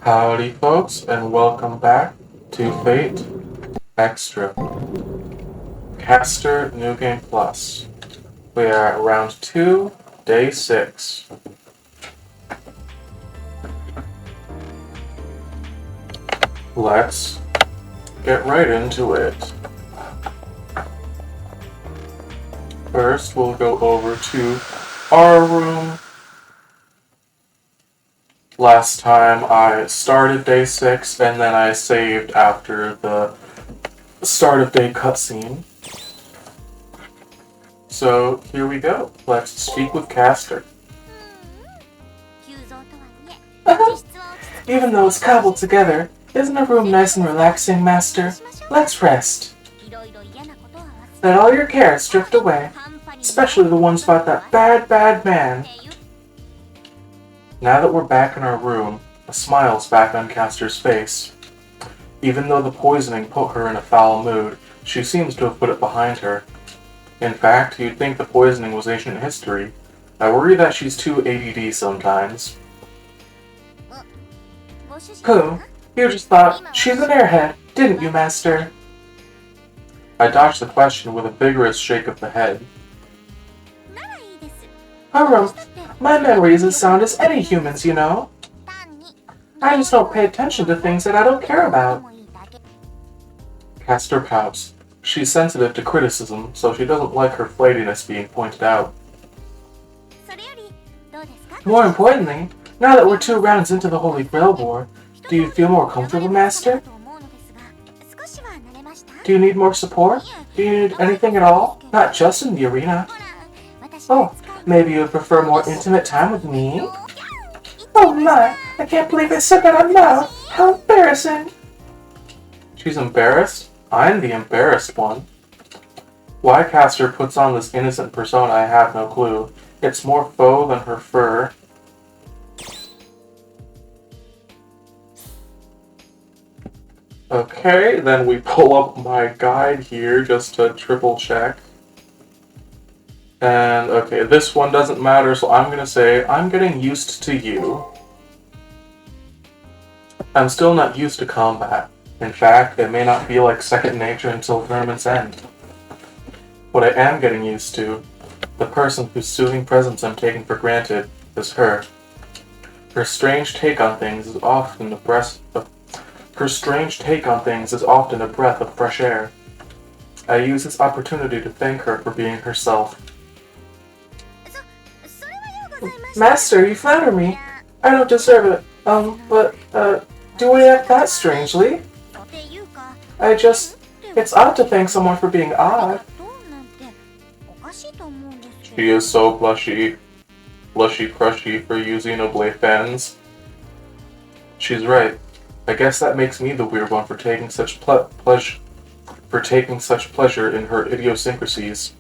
Howdy folks, and welcome back to Fate Extra Caster New Game Plus. We are at round 2, day 6. Let's get right into it. First, we'll go over to our room. Last time I started day 6 and then I saved after the start of day cutscene. So here we go. Let's speak with Caster. Even though it's cobbled together, isn't the room nice and relaxing, Master? Let's rest. Let all your cares drift away, especially the ones about that bad man. Now that we're back in our room, a smile's back on Caster's face. Even though the poisoning put her in a foul mood, she seems to have put it behind her. In fact, you'd think the poisoning was ancient history. I worry that she's too ADD sometimes. Who? You just thought she's an airhead, didn't you, Master? I dodged the question with a vigorous shake of the head. My memory is as sound as any human's, you know. I just don't pay attention to things that I don't care about. Caster pouts. She's sensitive to criticism, so she doesn't like her flightiness being pointed out. More importantly, now that we're 2 rounds into the Holy Grail War, do you feel more comfortable, Master? Do you need more support? Do you need anything at all? Not just in the arena. Oh, maybe you would prefer more intimate time with me? Oh my, I can't believe I said that out loud. How embarrassing. She's embarrassed? I'm the embarrassed one. Why Caster puts on this innocent persona, I have no clue. It's more faux than her fur. Okay, then we pull up my guide here just to triple check. And, okay, this one doesn't matter, so I'm gonna say, I'm getting used to you. I'm still not used to combat. In fact, it may not feel like second nature until tournament's end. What I am getting used to, the person whose soothing presence I'm taking for granted, is her. Her strange take on things is often a breath of fresh air. I use this opportunity to thank her for being herself. Master, you flatter me. I don't deserve it. Do we act that strangely? It's odd to thank someone for being odd. She is so blushy crushy for you Xenoblade fans. She's right. I guess that makes me the weird one for taking such pleasure in her idiosyncrasies.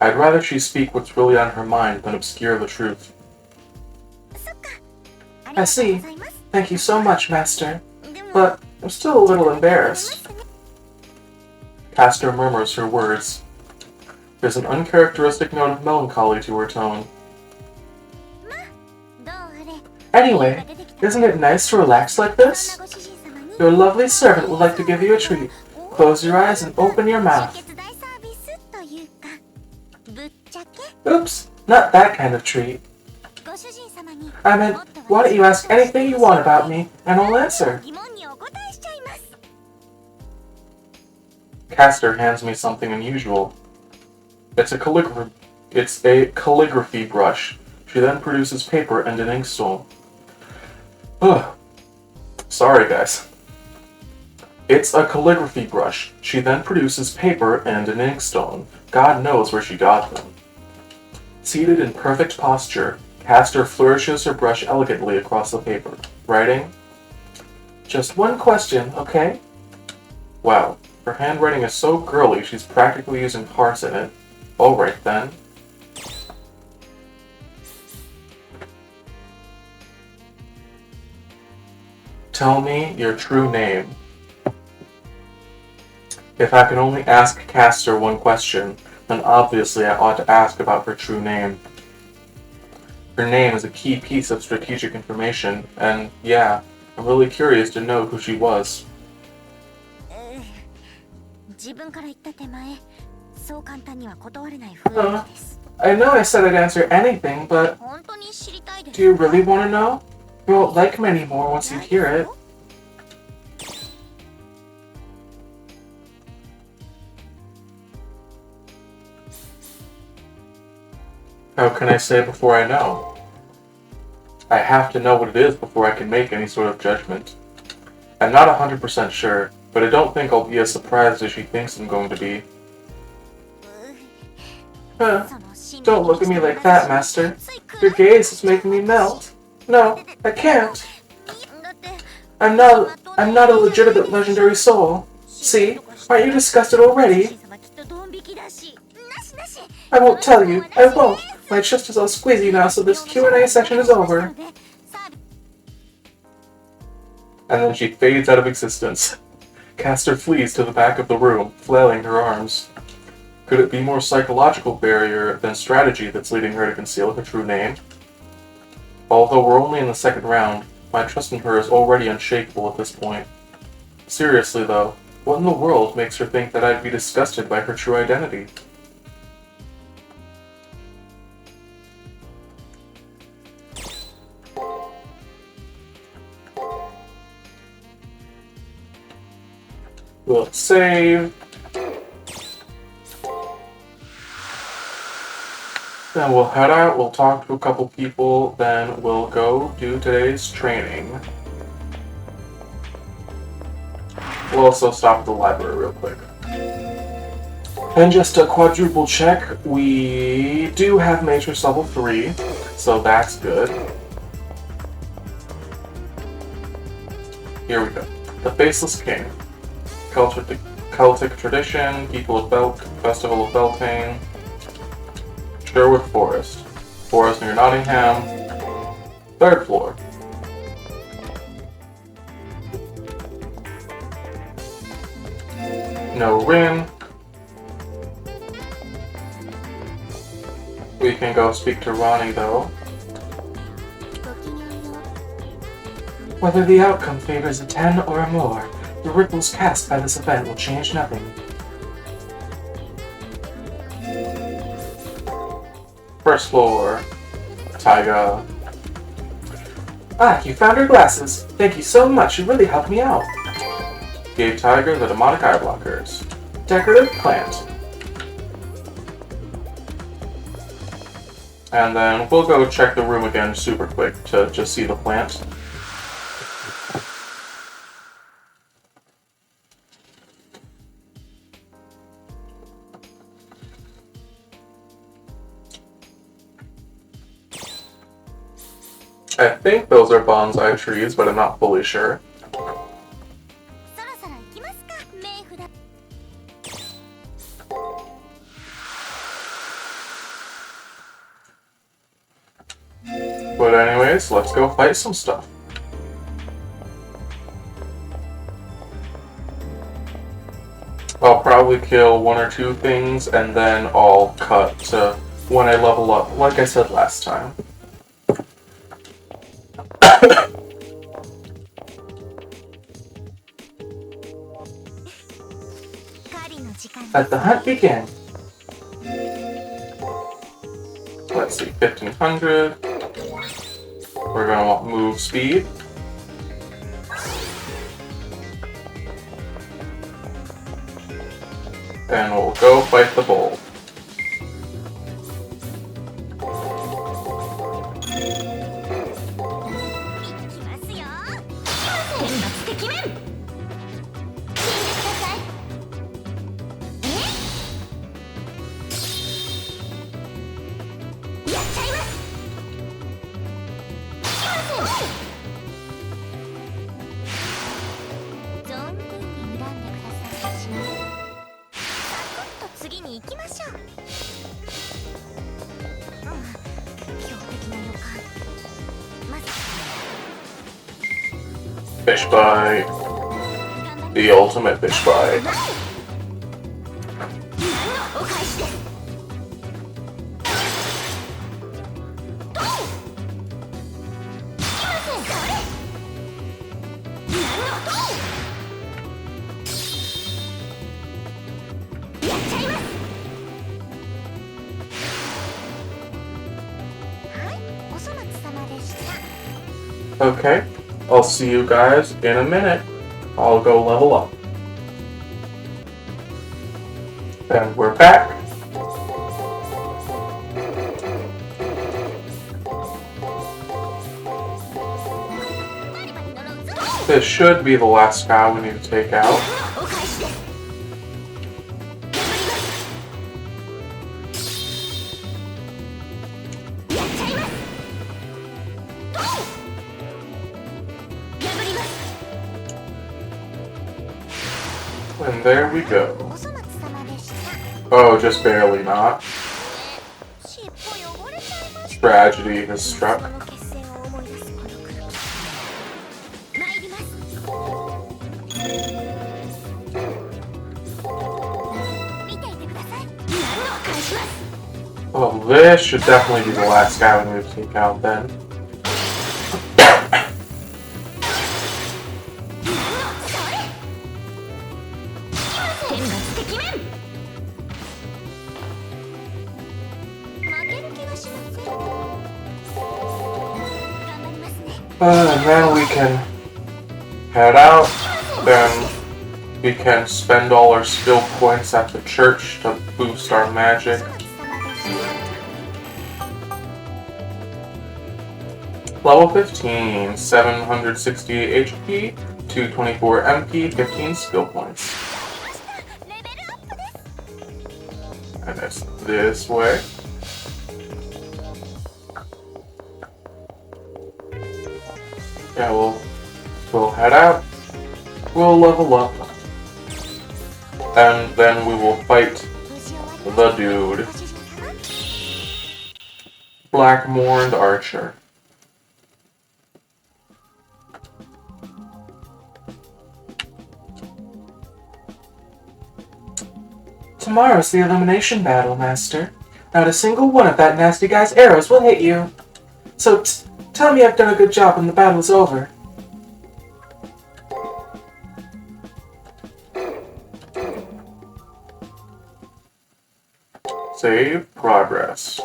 I'd rather she speak what's really on her mind than obscure the truth. I see. Thank you so much, Master. But I'm still a little embarrassed. Caster murmurs her words. There's an uncharacteristic note of melancholy to her tone. Anyway, isn't it nice to relax like this? Your lovely servant would like to give you a treat. Close your eyes and open your mouth. Oops, not that kind of treat. I meant, why don't you ask anything you want about me, and I'll answer. Caster hands me something unusual. It's a calligraphy brush. She then produces paper and an inkstone. Ugh. Sorry, guys. It's a calligraphy brush. She then produces paper and an inkstone. God knows where she got them. Seated in perfect posture, Caster flourishes her brush elegantly across the paper, writing, "Just one question, okay?" Wow, her handwriting is so girly she's practically using hearts in it. Alright then. Tell me your true name. If I could only ask Caster one question, then obviously I ought to ask about her true name. Her name is a key piece of strategic information, and yeah, I'm really curious to know who she was. I know I said I'd answer anything, but do you really want to know? You won't like me anymore once you hear it. How can I say before I know? I have to know what it is before I can make any sort of judgment. I'm not 100% sure, but I don't think I'll be as surprised as she thinks I'm going to be. Don't look at me like that, Master. Your gaze is making me melt. No, I can't. I'm not a legitimate legendary soul. See? Aren't you disgusted already? I won't tell you. I won't. My chest is all squeezy now, so this Q&A section is over. And then she fades out of existence. Caster flees to the back of the room, flailing her arms. Could it be more psychological barrier than strategy that's leading her to conceal her true name? Although we're only in the second round, my trust in her is already unshakable at this point. Seriously though, what in the world makes her think that I'd be disgusted by her true identity? We'll save. Then we'll head out, we'll talk to a couple people, then we'll go do today's training. We'll also stop at the library real quick. And just a quadruple check, we do have Matrix level 3, so that's good. Here we go. The Faceless King. Celtic tradition, people of Belt, Festival of Beltane, Sherwood Forest, Forest near Nottingham, 3rd floor. No Rin. We can go speak to Ronnie though. Whether the outcome favors a 10 or a more, the ripples cast by this event will change nothing. First floor. Taiga. Ah, you found her glasses. Thank you so much, you really helped me out. Gave Tiger the demonic eye blockers. Decorative plant. And then we'll go check the room again super quick to just see the plant. I think those are bonsai trees, but I'm not fully sure. But anyways, let's go fight some stuff. I'll probably kill 1 or 2 things, and then I'll cut to when I level up, like I said last time. Let the hunt begin. Let's see, 1500. We're gonna want move speed. And we'll go fight the bull. Fish bite. The ultimate fish bite. Okay, I'll see you guys in a minute. I'll go level up. And we're back. This should be the last guy we need to take out. And there we go. Oh, just barely not. Tragedy has struck. Well, this should definitely be the last guy we need to take out then. And then we can head out, then we can spend all our skill points at the church to boost our magic. Level 15, 768 HP, 224 MP, 15 skill points. And it's this way. Yeah, we'll head out, we'll level up, and then we will fight the dude. Blackmoorned Archer. Tomorrow's the elimination battle, Master. Not a single one of that nasty guy's arrows will hit you. So tell me I've done a good job when the battle's over. Save progress.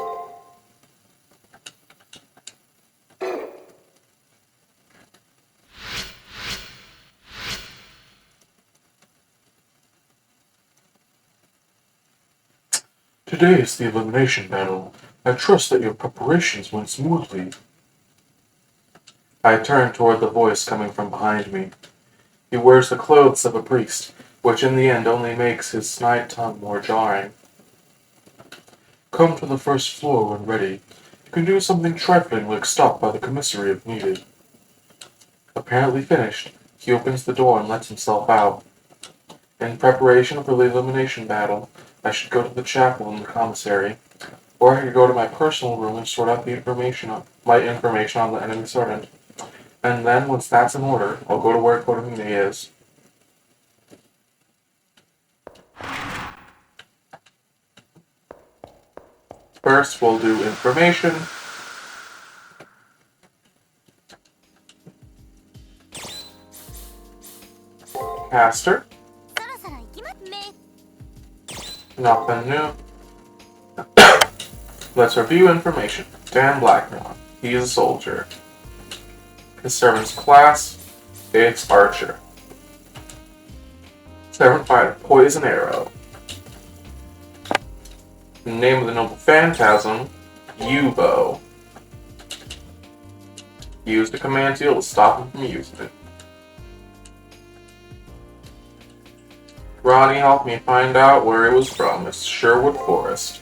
Today is the elimination battle. I trust that your preparations went smoothly. I turned toward the voice coming from behind me. He wears the clothes of a priest, which in the end only makes his snide tongue more jarring. Come to the first floor when ready. You can do something trifling like stop by the commissary if needed. Apparently finished, he opens the door and lets himself out. In preparation for the elimination battle, I should go to the chapel in the commissary, or I could go to my personal room and sort out my information on the enemy servant. And then, once that's in order, I'll go to where Kodamine is. First, we'll do information. Caster. Nothing new. Let's review information. Dan Blackmore. He is a soldier. His servant's class, it's Archer. Servant fired a poison arrow. The name of the noble phantasm, U-Bow. Used a command seal to stop him from using it. Ronnie helped me find out where it was from. It's Sherwood Forest.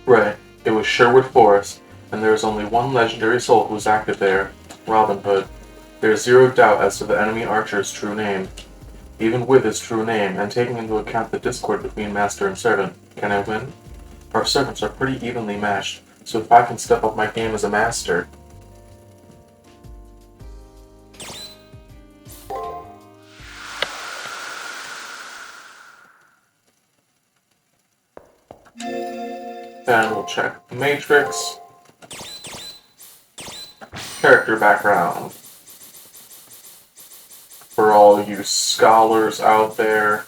Right, it was Sherwood Forest, and there is only one legendary soul who is active there, Robin Hood. There is zero doubt as to the enemy Archer's true name. Even with his true name, and taking into account the discord between master and servant, can I win? Our servants are pretty evenly matched, so if I can step up my game as a master... Then we'll check the Matrix. Character background. For all you scholars out there.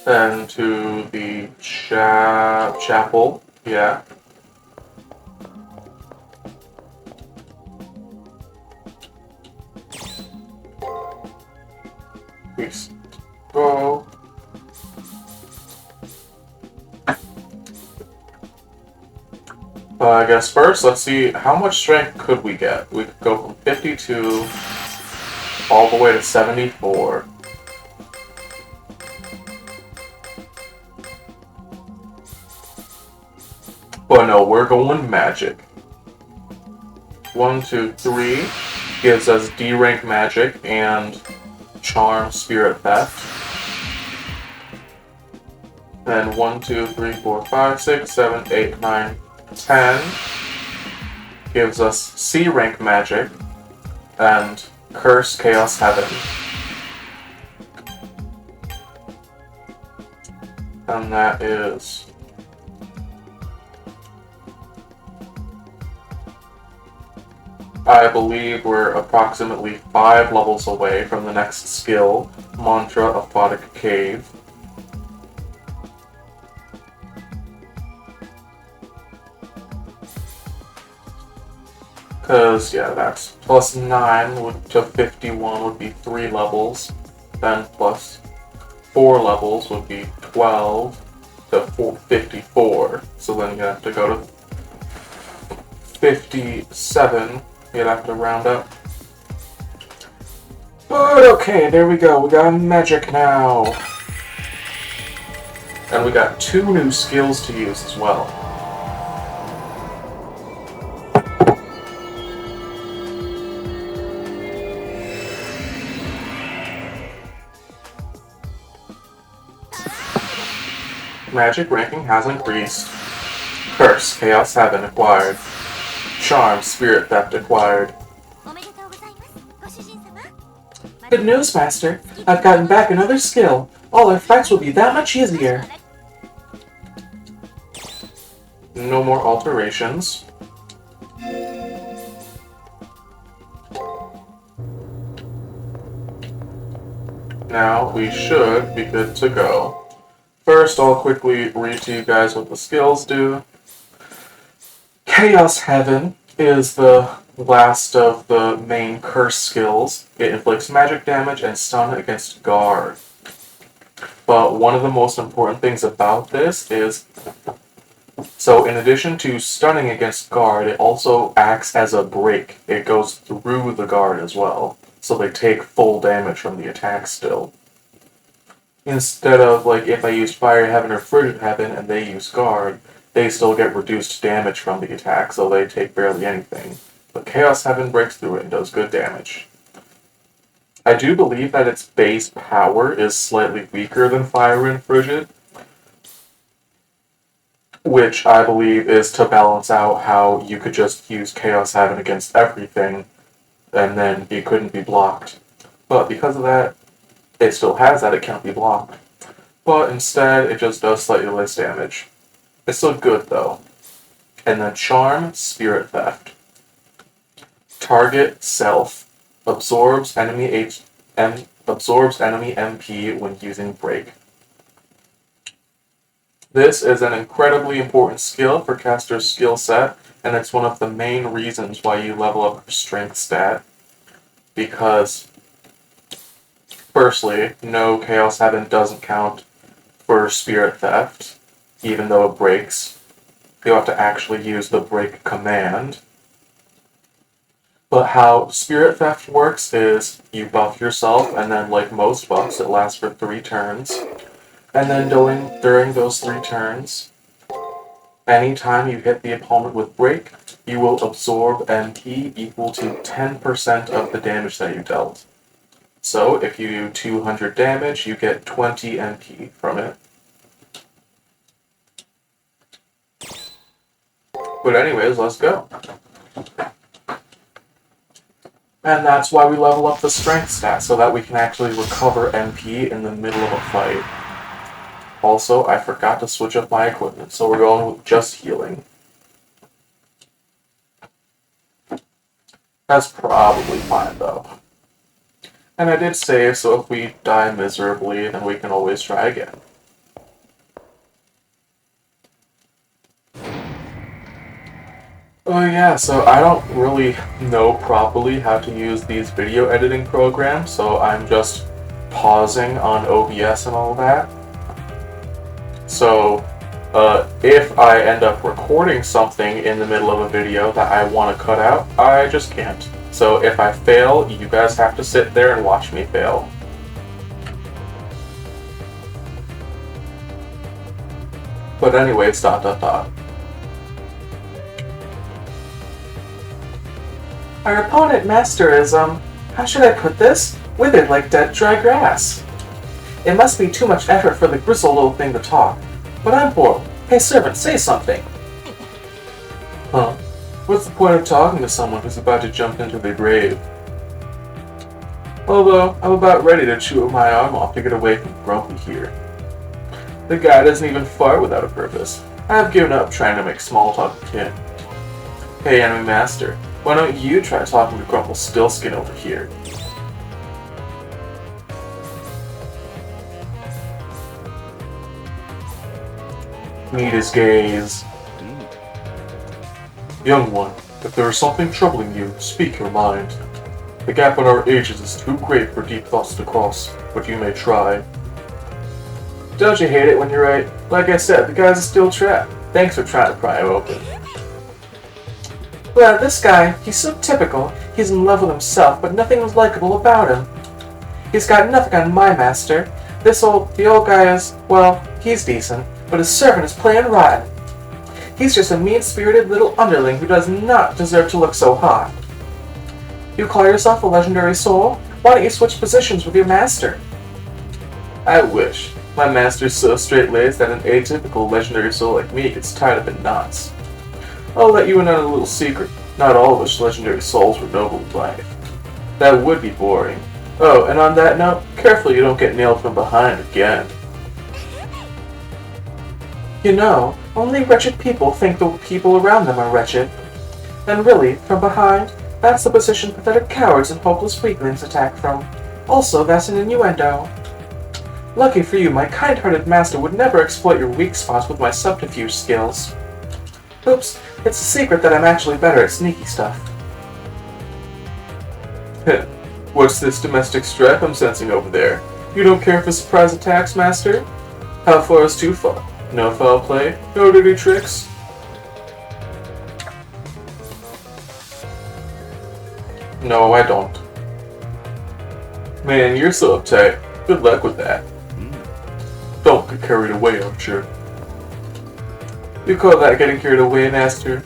Then to the chapel, yeah. We go. I guess first, let's see, how much strength could we get? We could go from 52 all the way to 74. But no, we're going magic. 1, 2, 3 gives us D rank magic and charm, spirit theft. Then 1, 2, 3, 4, 5, 6, 7, 8, 9, 10 gives us C rank magic and curse, chaos, heaven. And that is I believe we're approximately 5 levels away from the next skill, Mantra Aphotic Cave. Because, yeah, that's plus 9 to 51 would be 3 levels. Then plus 4 levels would be 12 to 54. So then you have to go to 57. You'd have to round up. But okay, there we go. We got magic now. And we got 2 new skills to use as well. Magic ranking has increased. Curse, Chaos Heaven acquired. Charm, Spirit Theft acquired. Good news, Master. I've gotten back another skill. All our fights will be that much easier. No more alterations. Now we should be good to go. First, I'll quickly read to you guys what the skills do. Chaos Heaven is the last of the main curse skills. It inflicts magic damage and stun against guard. But one of the most important things about this is, so in addition to stunning against guard, it also acts as a break. It goes through the guard as well, so they take full damage from the attack still. Instead of, like, if I used Fire Heaven or Frigid Heaven and they use guard, they still get reduced damage from the attack, so they take barely anything. But Chaos Heaven breaks through it and does good damage. I do believe that its base power is slightly weaker than Fire and Frigid, which I believe is to balance out how you could just use Chaos Heaven against everything, and then it couldn't be blocked. But because of that, it still has that, it can't be blocked. But instead, it just does slightly less damage. It's still good, though. And then Charm, Spirit Theft. Target Self. Absorbs enemy MP when using Break. This is an incredibly important skill for caster's skill set, and it's one of the main reasons why you level up your strength stat. Because, firstly, no Chaos Heaven doesn't count for Spirit Theft, even though it breaks. You have to actually use the break command. But how Spirit Theft works is you buff yourself, and then, like most buffs, it lasts for 3 turns. And then during those 3 turns, anytime you hit the opponent with break, you will absorb MP equal to 10% of the damage that you dealt. So, if you do 200 damage, you get 20 MP from it. But anyways, let's go. And that's why we level up the strength stat, so that we can actually recover MP in the middle of a fight. Also, I forgot to switch up my equipment, so we're going with just healing. That's probably fine though. And I did save, so if we die miserably, then we can always try again. Oh yeah, so I don't really know properly how to use these video editing programs, so I'm just pausing on OBS and all that. So, if I end up recording something in the middle of a video that I want to cut out, I just can't. So if I fail, you guys have to sit there and watch me fail. But anyways, ... Our opponent, Master, is, how should I put this? Withered like dead, dry grass. It must be too much effort for the gristle little thing to talk. But I'm bored. Hey, servant, say something. Huh? What's the point of talking to someone who's about to jump into the grave? Although, I'm about ready to chew my arm off to get away from Grumpy here. The guy doesn't even fart without a purpose. I've given up trying to make small talk with him. Hey, enemy master, why don't you try talking to Grumpelstiltskin over here? Meet his gaze. Young one, if there is something troubling you, speak your mind. The gap in our ages is too great for deep thoughts to cross, but you may try. Don't you hate it when you're right? Like I said, the guy's a steel trap. Thanks for trying to pry him open. Well, this guy, he's so typical. He's in love with himself, but nothing was likable about him. He's got nothing on my master. The old guy is, well, he's decent, but his servant is playing rotten. He's just a mean-spirited little underling who does not deserve to look so hot. You call yourself a legendary soul? Why don't you switch positions with your master? I wish. My master's so straight-laced that an atypical legendary soul like me gets tied up in knots. I'll let you in on a little secret. Not all of us legendary souls were noble in life. That would be boring. Oh, and on that note, careful you don't get nailed from behind again. You know, only wretched people think the people around them are wretched. And really, from behind, that's the position pathetic cowards and hopeless weaklings attack from. Also, that's an innuendo. Lucky for you, my kind-hearted master would never exploit your weak spots with my subterfuge skills. Oops, it's a secret that I'm actually better at sneaky stuff. What's this domestic strife I'm sensing over there? You don't care for surprise attacks, master? How far is too far? No foul play? No dirty tricks? No, I don't. Man, you're so uptight. Good luck with that. Don't get carried away, Archer. You call that getting carried away, master?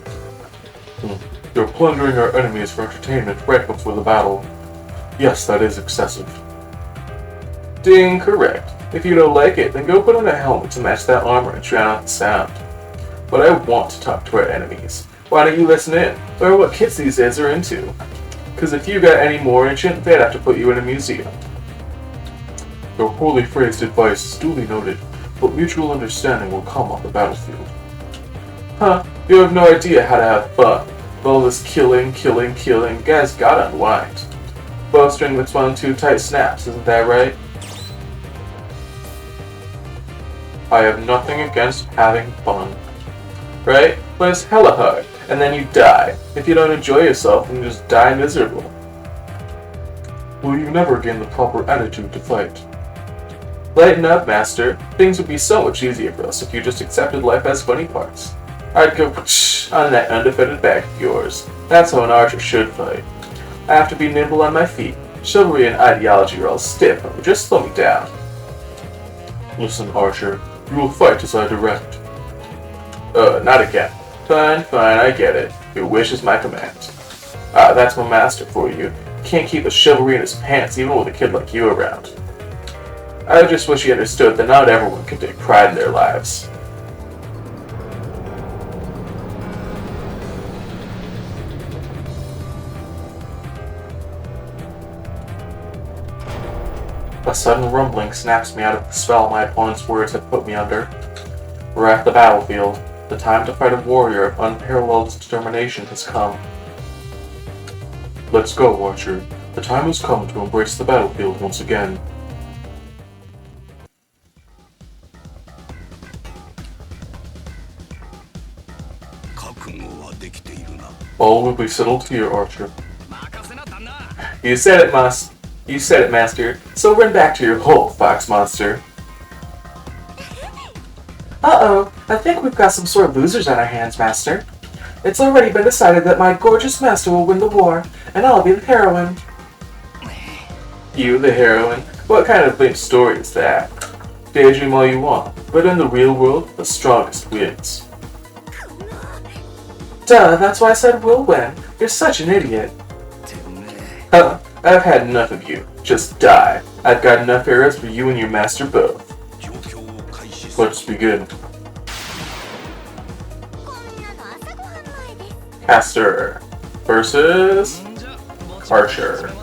You're plundering our enemies for entertainment right before the battle. Yes, that is excessive. Ding, correct. If you don't like it, then go put on a helmet to match that armor and drown out the sound. But I want to talk to our enemies. Why don't you listen in? Learn what kids these days are into. Because if you got any more ancient, they'd have to put you in a museum. Your poorly phrased advice is duly noted, but mutual understanding will come on the battlefield. Huh, you have no idea how to have fun. With all this killing, guys gotta unwind. Bowstring that's one too tight snaps, isn't that right? I have nothing against having fun. Right? But it's hella hard, and then you die. If you don't enjoy yourself, then you just die miserable. Will you never gain the proper attitude to fight? Lighten up, master. Things would be so much easier for us if you just accepted life as funny parts. I'd go on that undefended back of yours. That's how an archer should fight. I have to be nimble on my feet. Chivalry and ideology are all stiff, but just slow me down. Listen, Archer. You will fight as I direct. Not again. Fine, I get it. Your wish is my command. Ah, that's my master for you. Can't keep the chivalry in his pants even with a kid like you around. I just wish he understood that not everyone can take pride in their lives. A sudden rumbling snaps me out of the spell my opponent's words had put me under. We're at the battlefield. The time to fight a warrior of unparalleled determination has come. Let's go, Archer. The time has come to embrace the battlefield once again. All will be settled here, Archer. You said it, Master. So run back to your hole, Fox Monster. Uh-oh, I think we've got some sore losers on our hands, Master. It's already been decided that my gorgeous master will win the war, and I'll be the heroine. You, the heroine? What kind of lame story is that? Daydream all you want, but in the real world, the strongest wins. Duh, that's why I said we'll win. You're such an idiot. Huh, I've had enough of you. Just die. I've got enough arrows for you and your master both. Let's begin. Caster versus Archer.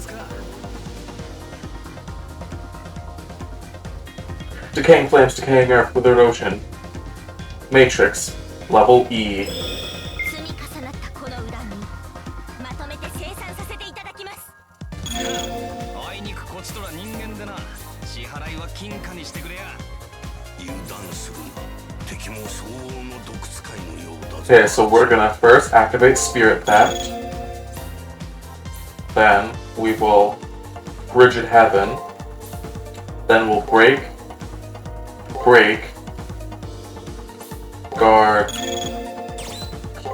Decaying flames, decaying earth, withered ocean. Matrix, level E. Okay, so we're gonna first activate Spirit Theft. Then we will Frigid Heaven. Then we'll break, guard,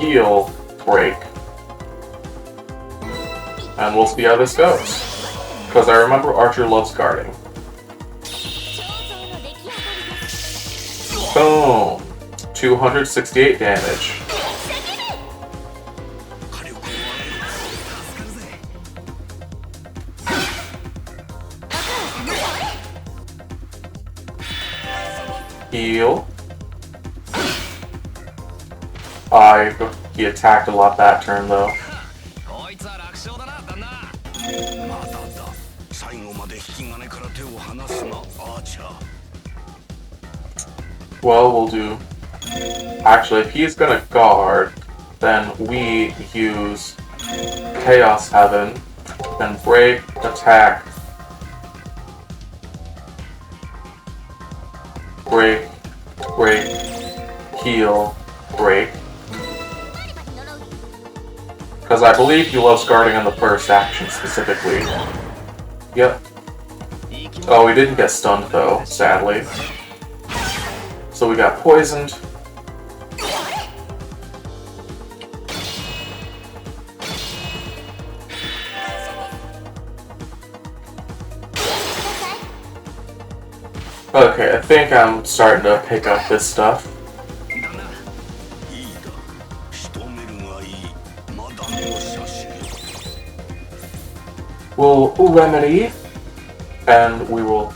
heal, break. And we'll see how this goes. Because I remember Archer loves guarding. Boom! 268 damage. Heal. He attacked a lot that turn though. Well, we'll do... Actually, if he's gonna guard, then we use Chaos Heaven, then break, attack, break, heal, break. Because I believe he loves guarding on the first action specifically. Yep. Oh, we didn't get stunned though, sadly. So we got poisoned. Okay, I think I'm starting to pick up this stuff. We'll remedy, and we'll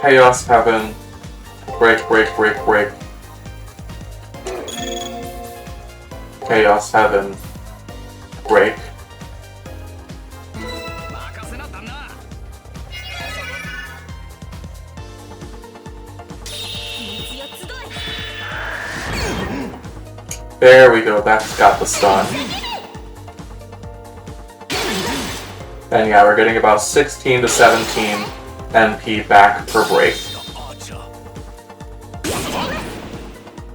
Chaos Heaven, break. Chaos Heaven, break. There we go, that's got the stun. And yeah, we're getting about 16 to 17 MP back per break.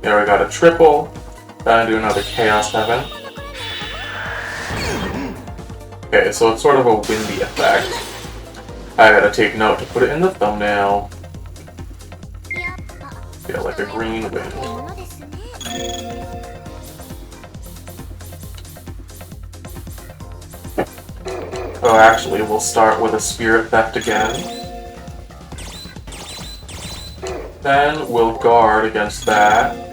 There we got a triple. Then do another Chaos Heaven. Okay, so it's sort of a windy effect. I gotta take note to put it in the thumbnail. Yeah, like a green wind. Oh, actually, we'll start with a Spirit Theft again. Then we'll guard against that.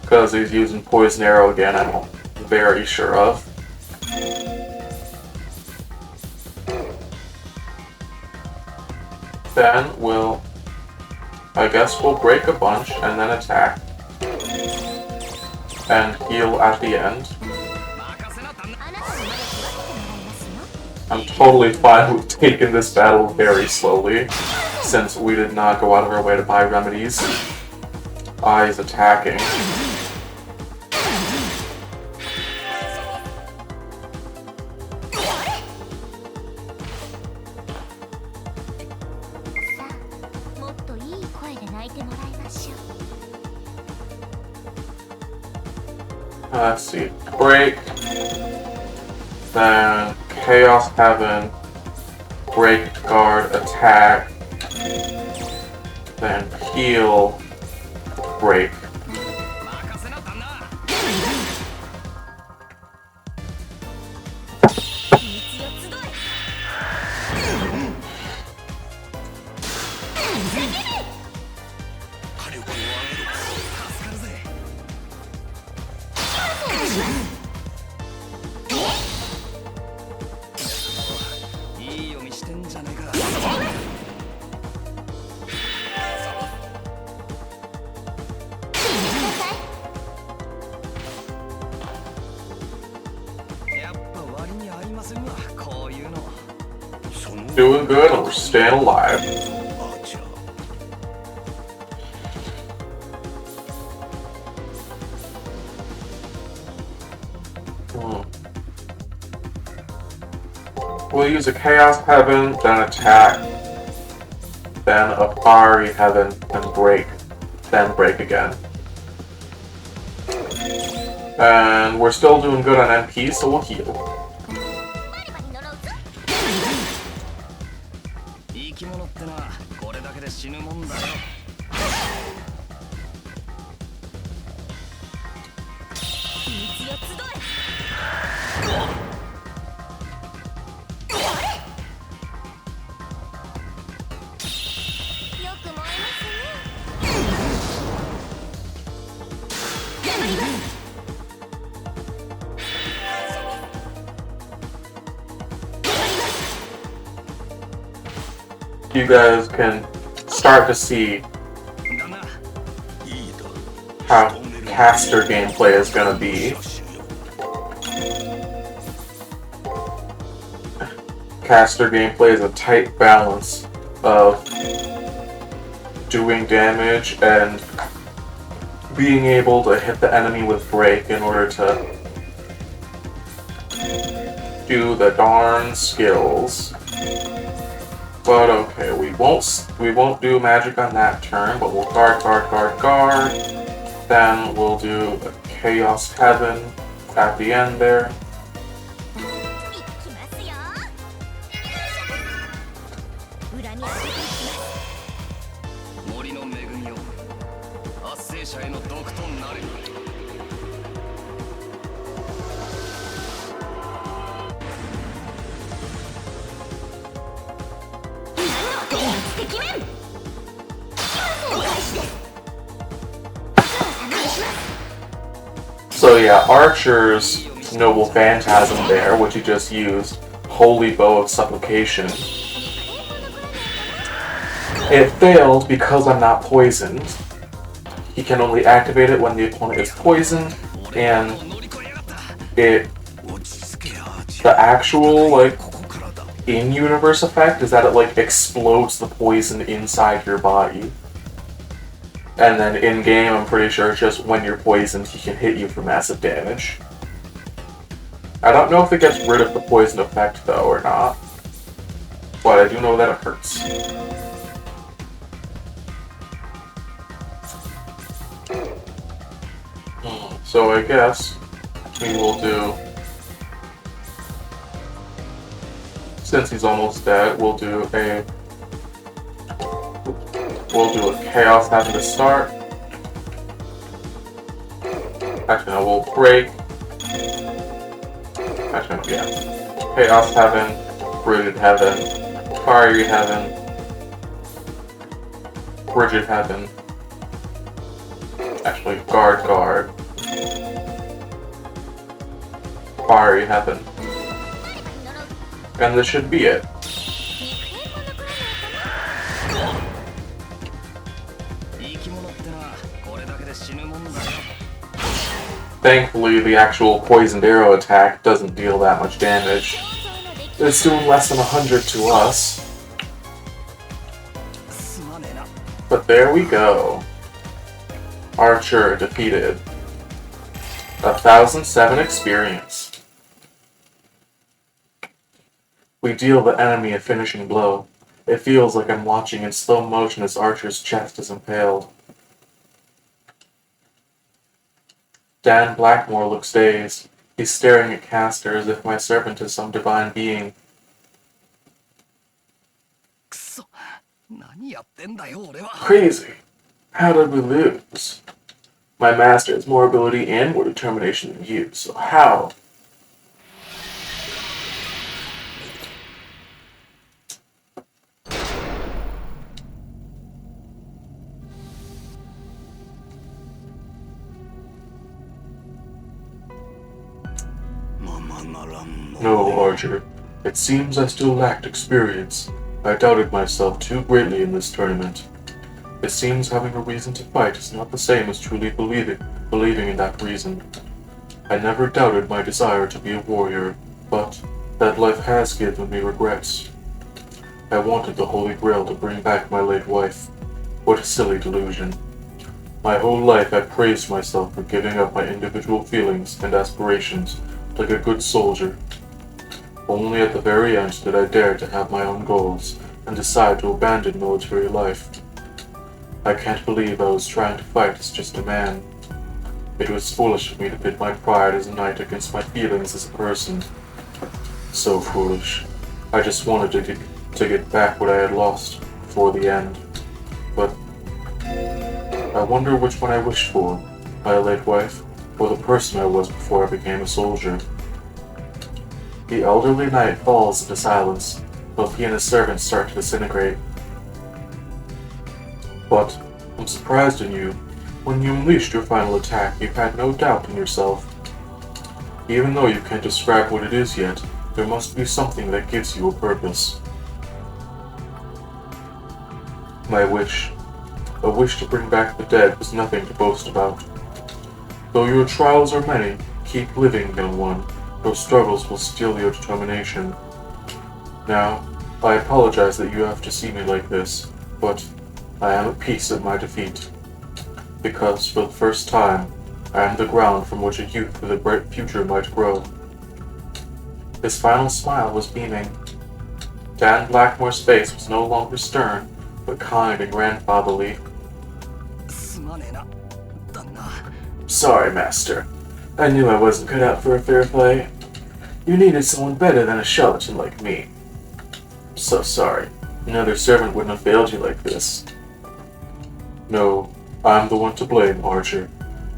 Because he's using Poison Arrow again, I'm very sure of. Then I guess we'll break a bunch and then attack. And heal at the end. I'm totally fine with taking this battle very slowly, since we did not go out of our way to buy remedies. Is attacking. Let's see. Break. Then Chaos Heaven. Break, guard, attack. Then heal. Break. Doing good and we're staying alive. We'll use a Chaos Heaven, then attack, then a Fiery Heaven, and break, then break again. And we're still doing good on MP, so we'll heal. You guys can start to see how caster gameplay is going to be. Caster gameplay is a tight balance of doing damage and being able to hit the enemy with break in order to do the darn skills. But okay, we won't do magic on that turn, but we'll guard. Then we'll do a Chaos Heaven at the end there. So yeah, Archer's Noble Phantasm there, which he just used, Holy Bow of Supplication. It failed because I'm not poisoned. He can only activate it when the opponent is poisoned, and the actual, like, in-universe effect is that it, like, explodes the poison inside your body. And then in-game, I'm pretty sure it's just when you're poisoned, he can hit you for massive damage. I don't know if it gets rid of the poison effect, though, or not. But I do know that it hurts. So I guess we will do... Since he's almost dead, we'll do a Chaos Heaven to start. Actually, no, we'll break. Actually, no, yeah. Chaos Heaven, Rooted Heaven, Fiery Heaven, Rigid Heaven. Actually, Guard. Fiery Heaven. And this should be it. Thankfully, the actual poisoned arrow attack doesn't deal that much damage. It's doing less than 100 to us. But there we go. Archer defeated. 1007 experience. We deal the enemy a finishing blow. It feels like I'm watching in slow motion as Archer's chest is impaled. Dan Blackmore looks dazed. He's staring at Castor as if my servant is some divine being. くそ、何やってんだよ俺は。Crazy. How did we lose? My master has more ability and more determination than you, so how? No, Archer. It seems I still lacked experience. I doubted myself too greatly in this tournament. It seems having a reason to fight is not the same as truly believing in that reason. I never doubted my desire to be a warrior, but that life has given me regrets. I wanted the Holy Grail to bring back my late wife. What a silly delusion. My whole life I praised myself for giving up my individual feelings and aspirations like a good soldier. Only at the very end did I dare to have my own goals and decide to abandon military life. I can't believe I was trying to fight as just a man. It was foolish of me to pit my pride as a knight against my feelings as a person. So foolish. I just wanted to get back what I had lost before the end. But I wonder which one I wished for, my late wife, or the person I was before I became a soldier. The elderly knight falls into silence. Both he and his servants start to disintegrate. But I'm surprised in you. When you unleashed your final attack, you had no doubt in yourself. Even though you can't describe what it is yet, there must be something that gives you a purpose. My wish. A wish to bring back the dead was nothing to boast about. Though your trials are many, keep living, young one. Your struggles will steel your determination. Now, I apologize that you have to see me like this, but I am at peace at my defeat. Because, for the first time, I am the ground from which a youth with a bright future might grow. His final smile was beaming. Dan Blackmore's face was no longer stern, but kind and grandfatherly. Sorry, Master. I knew I wasn't cut out for a fair fight. You needed someone better than a charlatan like me. I'm so sorry. Another servant wouldn't have failed you like this. No, I'm the one to blame, Archer.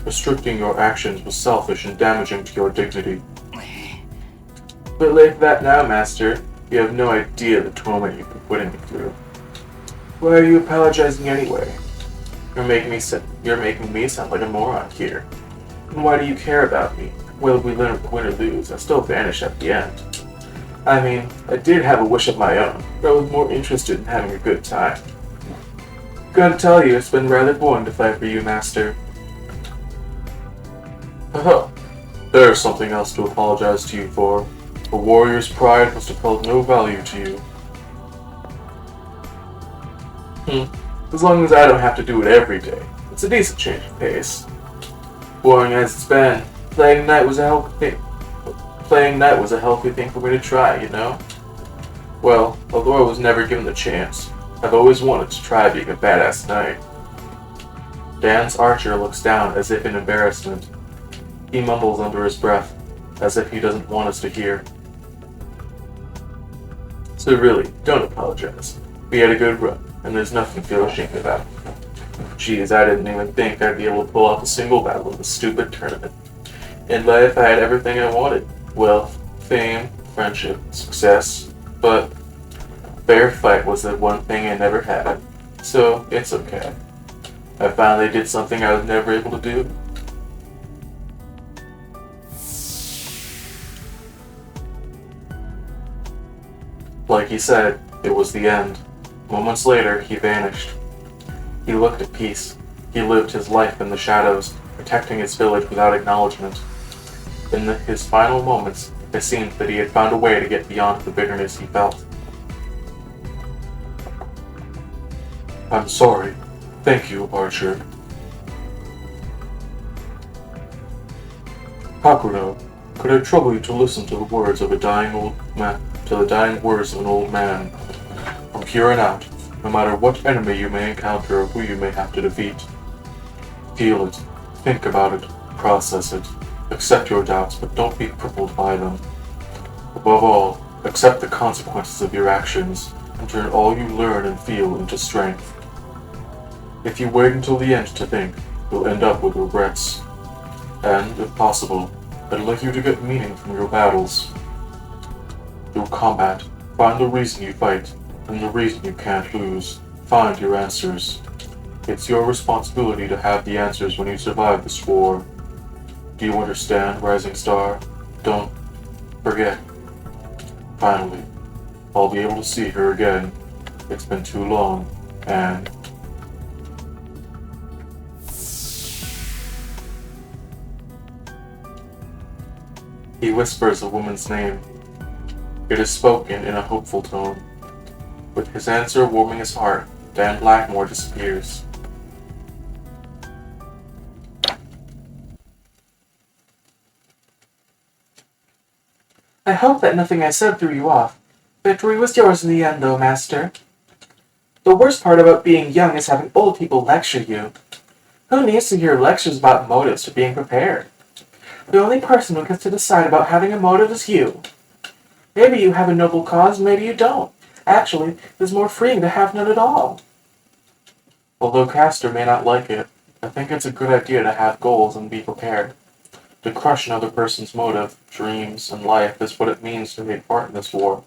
Restricting your actions was selfish and damaging to your dignity. But like that now, Master. You have no idea the torment you've been putting me through. Why are you apologizing anyway? You're making me sound like a moron here. And why do you care about me? Whether we win or lose, I still vanish at the end. I mean, I did have a wish of my own, but I was more interested in having a good time. Gotta tell you, it's been rather boring to fight for you, Master. Haha. There's something else to apologize to you for. A warrior's pride must have held no value to you. As long as I don't have to do it every day, it's a decent change of pace. Boring as it's been, playing knight was a healthy thing for me to try, you know? Well, although I was never given the chance, I've always wanted to try being a badass knight. Dan's archer looks down as if in embarrassment. He mumbles under his breath, as if he doesn't want us to hear. So really, don't apologize. We had a good run, and there's nothing to feel ashamed about. Geez, I didn't even think I'd be able to pull off a single battle in this stupid tournament. In life, I had everything I wanted. Wealth, fame, friendship, success. But fair fight was the one thing I never had. So, it's okay. I finally did something I was never able to do. Like he said, it was the end. Moments later, he vanished. He looked at peace. He lived his life in the shadows, protecting his village without acknowledgement. In his final moments, it seemed that he had found a way to get beyond the bitterness he felt. I'm sorry. Thank you, Archer. Hakuno, could I trouble you to listen to the words of a dying old man, to the dying words of an old man? From here on out, no matter what enemy you may encounter or who you may have to defeat, feel it, think about it, process it. Accept your doubts, but don't be crippled by them. Above all, accept the consequences of your actions and turn all you learn and feel into strength. If you wait until the end to think, you'll end up with regrets. And, if possible, I'd like you to get meaning from your battles. Through combat, find the reason you fight, and the reason you can't lose. Find your answers. It's your responsibility to have the answers when you survive this war. Do you understand, Rising Star? Don't forget. Finally, I'll be able to see her again. It's been too long, and... He whispers a woman's name. It is spoken in a hopeful tone. With his answer warming his heart, Dan Blackmore disappears. I hope that nothing I said threw you off. Victory was yours in the end, though, Master. The worst part about being young is having old people lecture you. Who needs to hear lectures about motives for being prepared? The only person who gets to decide about having a motive is you. Maybe you have a noble cause, maybe you don't. Actually, it's more freeing to have none at all. Although Castor may not like it, I think it's a good idea to have goals and be prepared. To crush another person's motive, dreams, and life is what it means to take part in this war.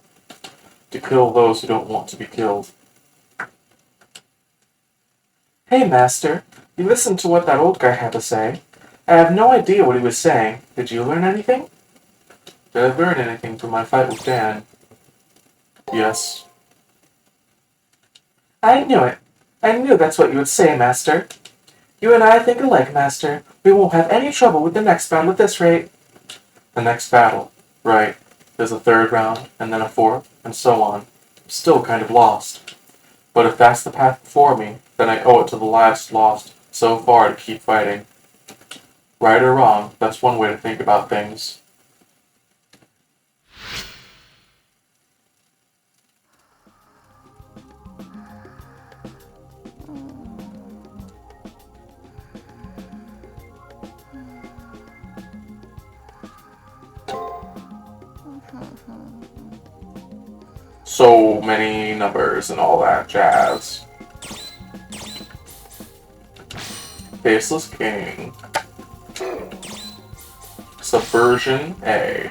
To kill those who don't want to be killed. Hey, Master, you listened to what that old guy had to say. I have no idea what he was saying. Did you learn anything? Did I learn anything from my fight with Dan? Yes. I knew it. I knew that's what you would say, Master. You and I think alike, Master. We won't have any trouble with the next battle at this rate. The next battle. Right. There's a third round, and then a fourth, and so on. I'm still kind of lost. But if that's the path before me, then I owe it to the lives lost so far to keep fighting. Right or wrong, that's one way to think about things. So many numbers and all that jazz. Faceless King. Subversion A.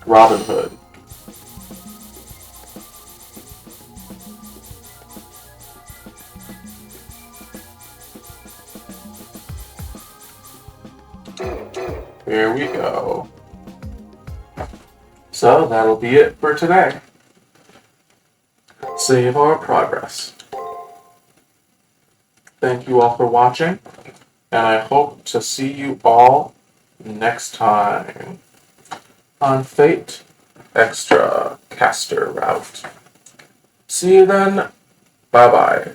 Robin Hood. Here we go. So that'll be it for today. Save our progress. Thank you all for watching, and I hope to see you all next time on Fate Extra Caster Route. See you then. Bye-bye.